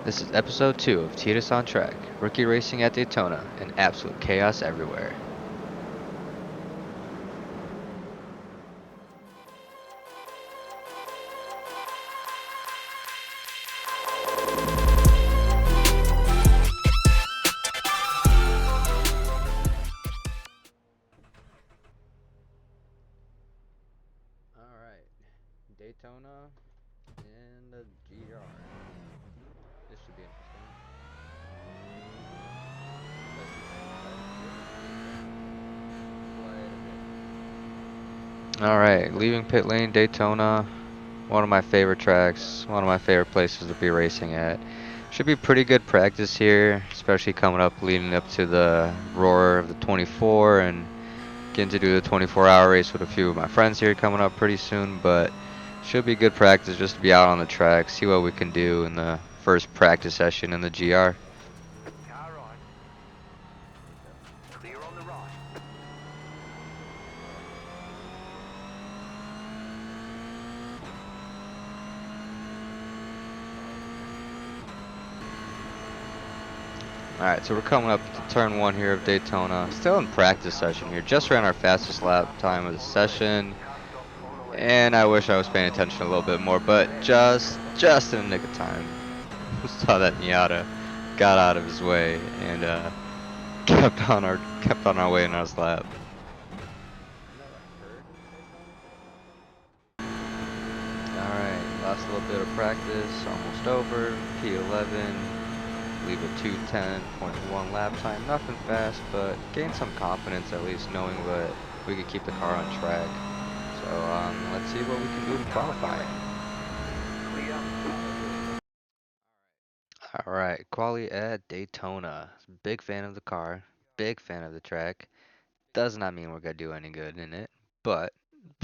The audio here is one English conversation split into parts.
This is episode 2 of TitasOnTrack, rookie racing at Daytona, and absolute chaos everywhere. Alright, Daytona and the GR. This should be interesting. Alright, leaving pit lane, Daytona. One of my favorite tracks, one of my favorite places to be racing at. Should be pretty good practice here, especially coming up leading up to the roar of the 24 and getting to do the 24-hour race with a few of my friends here coming up pretty soon, but should be good practice just to be out on the track, see what we can do in the first practice session in the GR. Alright, so we're coming up to turn 1 here of Daytona. Still in practice session here. Just ran our fastest lap time of the session. And I wish I was paying attention a little bit more, but just in the nick of time. Saw that Miata got out of his way and kept on our way in our lap. Alright, last little bit of practice, almost over. P11. Leave a 2:10.1 lap time. Nothing fast, but gain some confidence at least knowing that we could keep the car on track. So let's see what we can do in qualifying. Alright, quali at Daytona. Big fan of the car, big fan of the track. Does not mean we're gonna do any good in it, but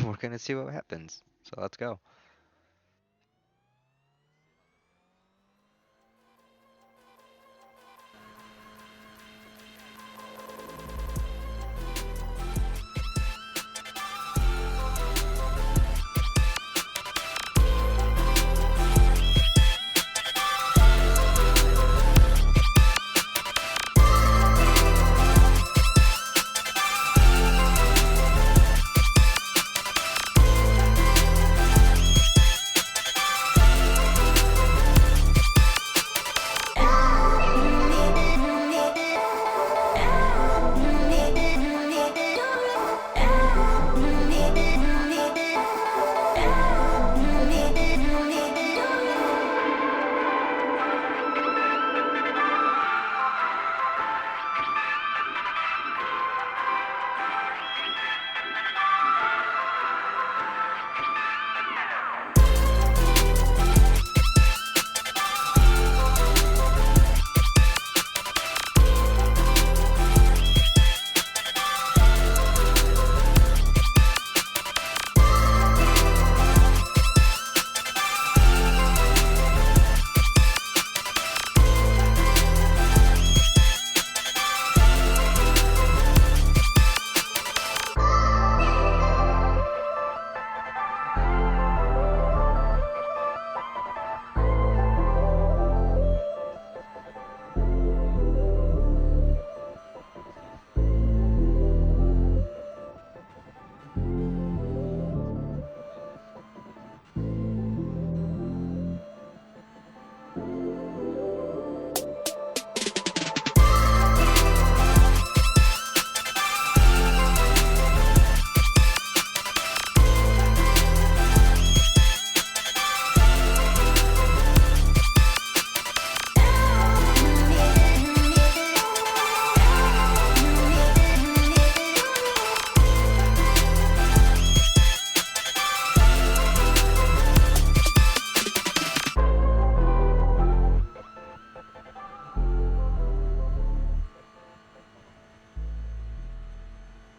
we're gonna see what happens. So let's go.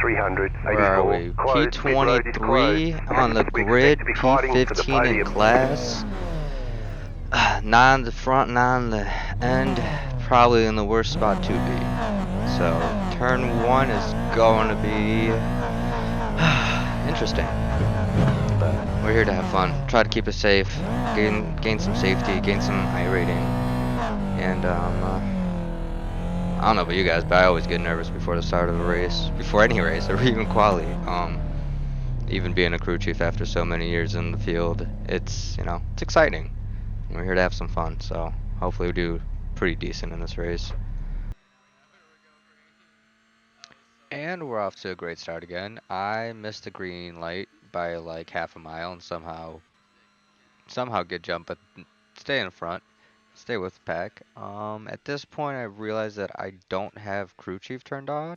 300, Where are we? P23 on the grid, P15 in class. 9 in the front, 9 in the end. Probably in the worst spot to be. So, turn 1 is going to be interesting. But we're here to have fun. Try to keep it safe. Gain some safety, gain some iRating. And I don't know about you guys, but I always get nervous before the start of a race, before any race or even quali. Even being a crew chief after so many years in the field, it's exciting. We're here to have some fun, so hopefully we do pretty decent in this race. And we're off to a great start again. I missed the green light by like half a mile and somehow get jump, but stay in front, stay with the pack. At this point, I realized that I don't have crew chief turned on,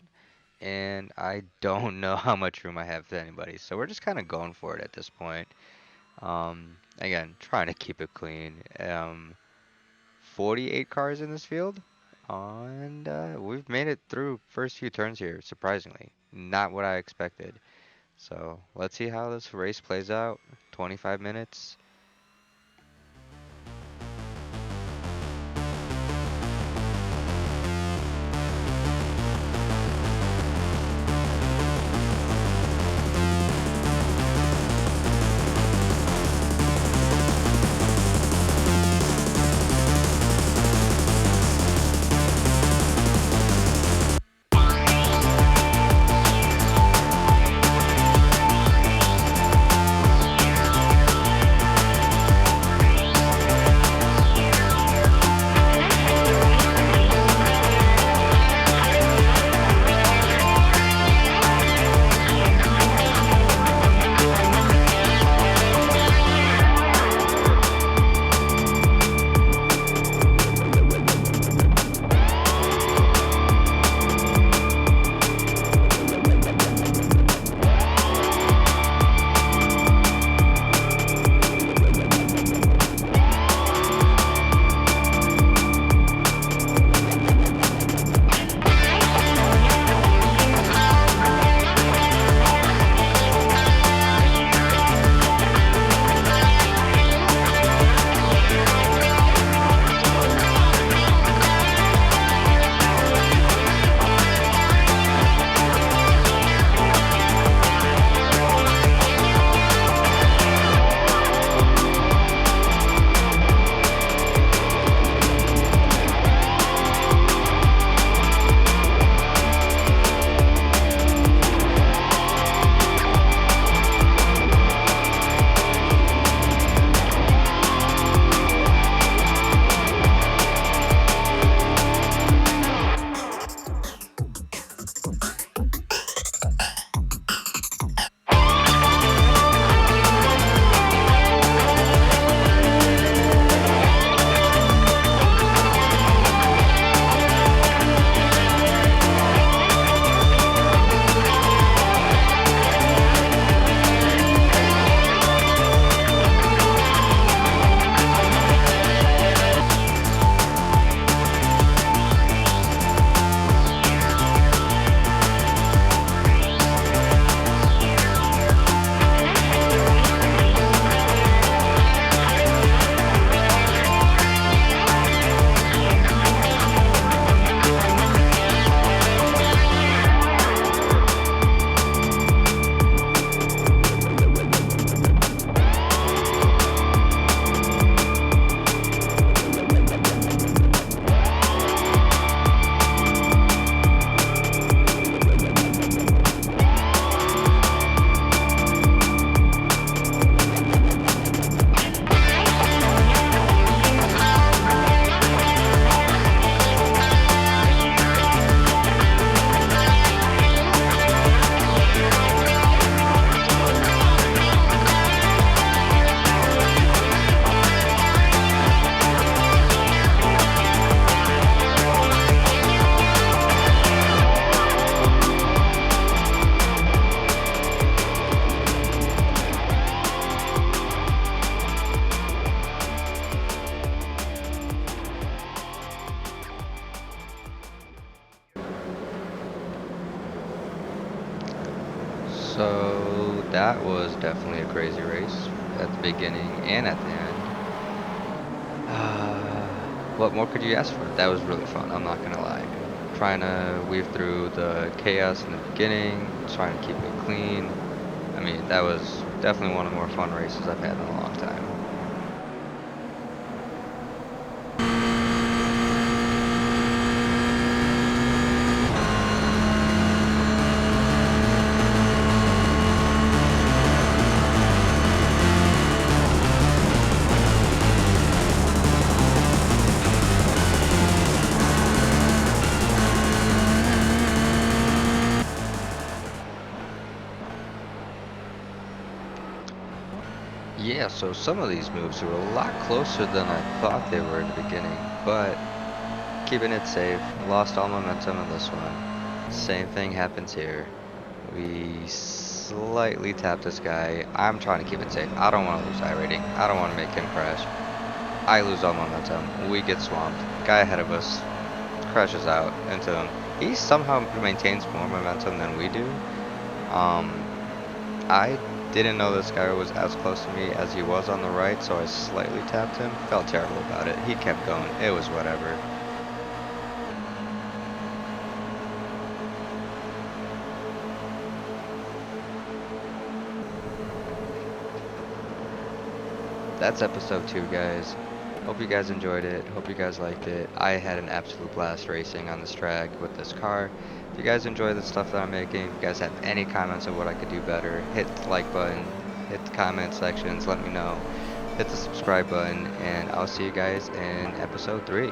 and I don't know how much room I have to anybody. So we're just kind of going for it at this point. Again, trying to keep it clean. 48 cars in this field, and we've made it through first few turns here, surprisingly. Not what I expected. So let's see how this race plays out. 25 minutes. So that was definitely a crazy race at the beginning and at the end. What more could you ask for? That was really fun, I'm not gonna lie. Trying to weave through the chaos in the beginning, trying to keep it clean. I mean, that was definitely one of the more fun races I've had in a long time. Yeah, so some of these moves were a lot closer than I thought they were in the beginning, but keeping it safe. Lost all momentum in this one. Same thing happens here. We slightly tap this guy. I'm trying to keep it safe. I don't want to lose iRating. I don't want to make him crash. I lose all momentum. We get swamped. Guy ahead of us crashes out into him. He somehow maintains more momentum than we do. Um, I didn't know this guy was as close to me as he was on the right, so I slightly tapped him. Felt terrible about it. He kept going. It was whatever. That's episode 2, guys. Hope you guys enjoyed it. Hope you guys liked it. I had an absolute blast racing on this track with this car. If you guys enjoy the stuff that I'm making, if you guys have any comments on what I could do better, hit the like button, hit the comment sections, let me know. Hit the subscribe button, and I'll see you guys in episode 3.